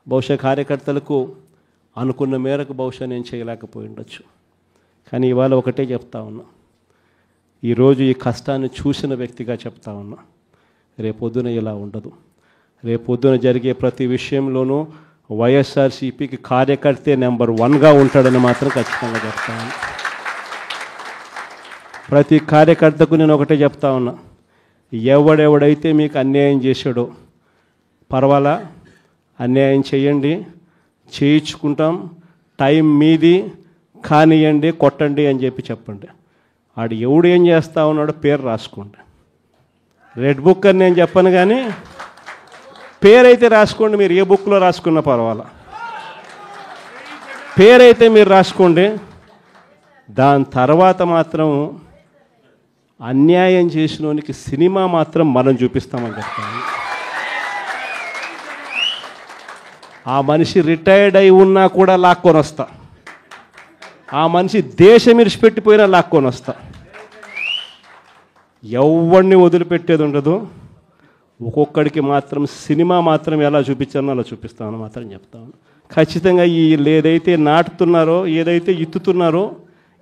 బహుశా కార్యకర్తలకు అనుకున్న మేరకు బహుశా నేను చేయలేకపోయి ఉండొచ్చు. కానీ ఇవాళ ఒకటే చెప్తా ఉన్నా, ఈరోజు ఈ కష్టాన్ని చూసిన వ్యక్తిగా చెప్తా ఉన్నా, రేపొద్దున ఇలా ఉండదు. రేపొద్దున జరిగే ప్రతి విషయంలోనూ వైఎస్ఆర్సీపీకి కార్యకర్తే నెంబర్ 1గా ఉంటాడని మాత్రం ఖచ్చితంగా చెప్తా ఉన్నా. ప్రతి కార్యకర్తకు నేను ఒకటే చెప్తా ఉన్నా, ఎవడెవడైతే మీకు అన్యాయం చేశాడో పర్వాలా, అన్యాయం చేయండి, చేయించుకుంటాం, టైం మీది, కానియండి, కొట్టండి అని చెప్పండి. ఆడు ఎవడు ఏం చేస్తా ఉన్నాడో పేరు రాసుకోండి. రెడ్ బుక్ అని నేను చెప్పను, కానీ పేరైతే రాసుకోండి. మీరు ఏ బుక్లో రాసుకున్నా పర్వాలా, పేరైతే మీరు రాసుకోండి. దాని తర్వాత మాత్రం అన్యాయం చేసినోనికి సినిమా మాత్రం మనం చూపిస్తామని చెప్తాను. ఆ మనిషి రిటైర్డ్ అయి ఉన్నా కూడా లాక్కొని వస్తా, ఆ మనిషి దేశం ఇరిచిపెట్టిపోయినా లాక్కొని వస్తా. ఎవరిని వదిలిపెట్టేది ఉండదు. ఒక్కొక్కడికి మాత్రం సినిమా మాత్రం ఎలా చూపించానో అలా చూపిస్తామని మాత్రం చెప్తాను. ఖచ్చితంగా ఏదైతే నాటుతున్నారో, ఏదైతే ఇత్తుతున్నారో,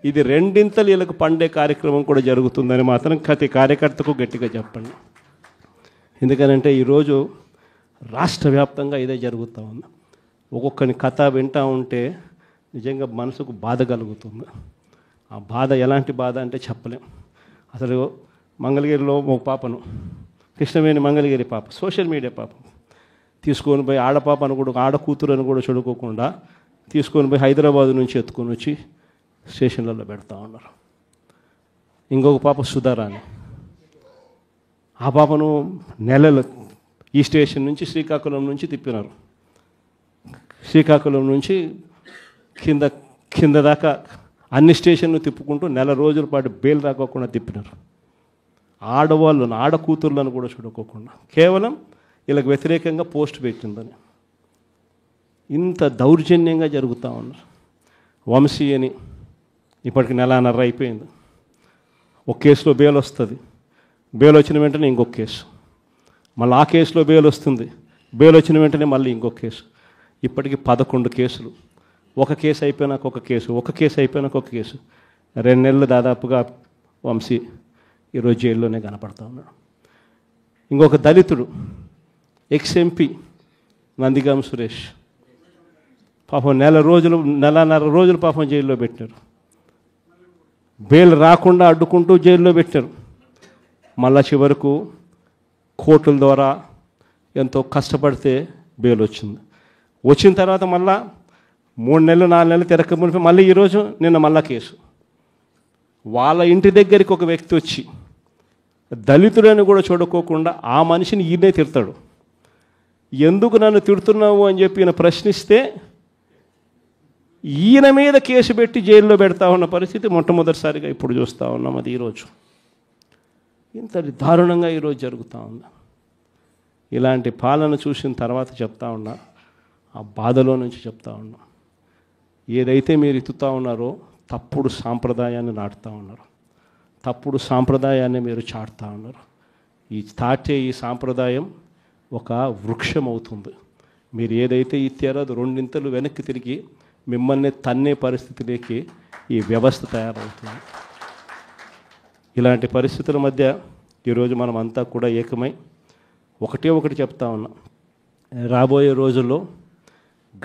ఇది రెండింతలు వీళ్ళకు పండే కార్యక్రమం కూడా జరుగుతుందని మాత్రం ప్రతి కార్యకర్తకు గట్టిగా చెప్పండి. ఎందుకనంటే ఈరోజు రాష్ట్ర వ్యాప్తంగా ఇదే జరుగుతూ ఉంది. ఒక్కొక్కని కథ వింటూ ఉంటే నిజంగా మనసుకు బాధ కలుగుతుంది. ఆ బాధ ఎలాంటి బాధ అంటే చెప్పలేం. అసలు మంగళగిరిలో ఒక పాపను, కృష్ణవేణి మంగళగిరి పాప, సోషల్ మీడియా పాప తీసుకొని పోయి, ఆడపాపను కూడా, ఆడకూతురు అని కూడా చూడుకోకుండా తీసుకొని పోయి హైదరాబాద్ నుంచి ఎత్తుకొని వచ్చి స్టేషన్లలో పెడతా ఉన్నారు. ఇంకొక పాప సుధారాణి, ఆ పాపను నెలలు ఈ స్టేషన్ నుంచి శ్రీకాకుళం నుంచి తిప్పినారు. శ్రీకాకుళం నుంచి కింద దాకా అన్ని స్టేషన్లు తిప్పుకుంటూ నెల రోజుల పాటు బెయిల్ రాకోకుండా తిప్పినారు. ఆడవాళ్ళను, ఆడకూతుర్లను కూడా చూడుకోకుండా కేవలం వీళ్ళకి వ్యతిరేకంగా పోస్ట్ పెట్టిందని ఇంత దౌర్జన్యంగా జరుగుతూ ఉన్నారు. వంశీ అని ఇప్పటికి నెలన్నర అయిపోయింది. ఒక కేసులో బెయిల్ వస్తుంది, బెయిల్ వచ్చిన వెంటనే ఇంకొక కేసు, మళ్ళీ ఆ కేసులో బెయిల్ వస్తుంది, బెయిల్ వచ్చిన వెంటనే మళ్ళీ ఇంకొక కేసు. ఇప్పటికి 11 కేసులు. ఒక కేసు అయిపోయినాక ఒక కేసు, ఒక కేసు అయిపోయినాక ఒక కేసు. 2 నెలలు దాదాపుగా వంశీ ఈరోజు జైల్లోనే కనపడతా ఉన్నాడు. ఇంకొక దళితుడు ఎక్స్-ఎంపీ నందిగామ సురేష్ పాపం నెలన్నర రోజులు పాపం జైల్లో పెట్టారు. బెయిల్ రాకుండా అడ్డుకుంటూ జైల్లో పెట్టారు. మళ్ళా చివరకు కోర్టుల ద్వారా ఎంతో కష్టపడితే బెయిల్ వచ్చింది. వచ్చిన తర్వాత మళ్ళా 3 నెలలు 4 నెలలు తిరగకపోతే మళ్ళీ ఈరోజు నిన్న మళ్ళా కేసు. వాళ్ళ ఇంటి దగ్గరికి ఒక వ్యక్తి వచ్చి దళితుడని కూడా చూడుకోకుండా ఆ మనిషిని ఈయనే తిడతాడు. ఎందుకు నన్ను తిడుతున్నావు అని చెప్పి ఈయన ప్రశ్నిస్తే ఈయన మీద కేసు పెట్టి జైల్లో పెడతా ఉన్న పరిస్థితి మొట్టమొదటిసారిగా ఇప్పుడు చూస్తూ ఉన్నాం. అది ఈరోజు ఇంత దారుణంగా ఈరోజు జరుగుతూ ఉంది. ఇలాంటి పాలన చూసిన తర్వాత చెప్తా ఉన్నా, ఆ బాధలో నుంచి చెప్తా ఉన్నా, ఏదైతే మీరు ఎత్తుతూ ఉన్నారో తప్పుడు సాంప్రదాయాన్ని నాటుతూ ఉన్నారు, తప్పుడు సాంప్రదాయాన్ని మీరు చాటుతూ ఉన్నారు. ఈ సాంప్రదాయం ఒక వృక్షం అవుతుంది. మీరు ఏదైతే ఇచ్చారో అది 2 ఇంతలు వెనక్కి తిరిగి మిమ్మల్ని తన్నే పరిస్థితిలోకి ఈ వ్యవస్థ తయారవుతుంది. ఇలాంటి పరిస్థితుల మధ్య ఈరోజు మనం అంతా కూడా ఏకమై ఒకటి చెప్తా ఉన్నాం, రాబోయే రోజుల్లో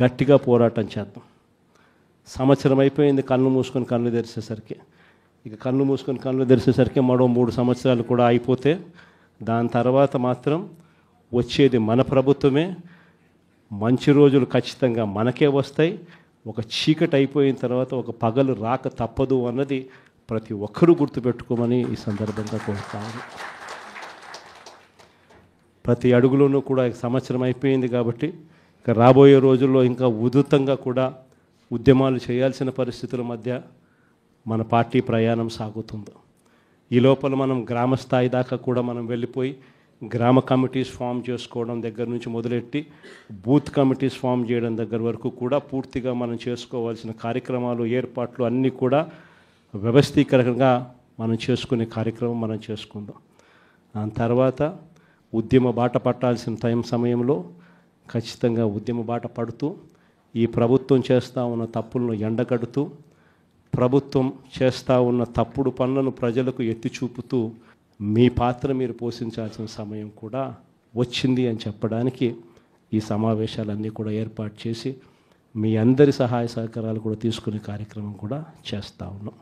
గట్టిగా పోరాటం చేద్దాం. సంవత్సరం అయిపోయింది కళ్ళు మూసుకొని కళ్ళు తెరిచేసరికి. ఇక కళ్ళు మూసుకొని కళ్ళు తెరిచేసరికి మరో 3 సంవత్సరాలు కూడా అయిపోతే దాని తర్వాత మాత్రం వచ్చేది మన ప్రభుత్వమే. మంచి రోజులు ఖచ్చితంగా మనకే వస్తాయి. ఒక చీకటి అయిపోయిన తర్వాత ఒక పగలు రాక తప్పదు అన్నది ప్రతి ఒక్కరూ గుర్తుపెట్టుకోమని ఈ సందర్భంగా కోరుతాను. ప్రతి అడుగులోనూ కూడా సంవత్సరం అయిపోయింది కాబట్టి ఇక రాబోయే రోజుల్లో ఇంకా ఉధృతంగా కూడా ఉద్యమాలు చేయాల్సిన పరిస్థితుల మధ్య మన పార్టీ ప్రయాణం సాగుతుంది. ఈ లోపల మనం గ్రామ స్థాయి దాకా కూడా మనం వెళ్ళిపోయి గ్రామ కమిటీస్ ఫామ్ చేసుకోవడం దగ్గర నుంచి మొదలెట్టి బూత్ కమిటీస్ ఫామ్ చేయడం దగ్గర వరకు కూడా పూర్తిగా మనం చేసుకోవాల్సిన కార్యక్రమాలు, ఏర్పాట్లు అన్నీ కూడా వ్యవస్థీకరణగా మనం చేసుకునే కార్యక్రమం మనం చేసుకుందాం. దాని తర్వాత ఉద్యమ బాట పట్టాల్సిన సమయంలో ఖచ్చితంగా ఉద్యమ బాట పడుతూ ఈ ప్రభుత్వం చేస్తూ ఉన్న తప్పులను ఎండగడుతూ ప్రభుత్వం చేస్తూ ఉన్న తప్పుడు పనులను ప్రజలకు ఎత్తి చూపుతూ మీ పాత్ర మీరు పోషించాల్సిన సమయం కూడా వచ్చింది అని చెప్పడానికి ఈ సమావేశాలన్నీ కూడా ఏర్పాటు చేసి మీ అందరి సహాయ సహకారాలు కూడా తీసుకునే కార్యక్రమం కూడా చేస్తూ ఉన్నాం.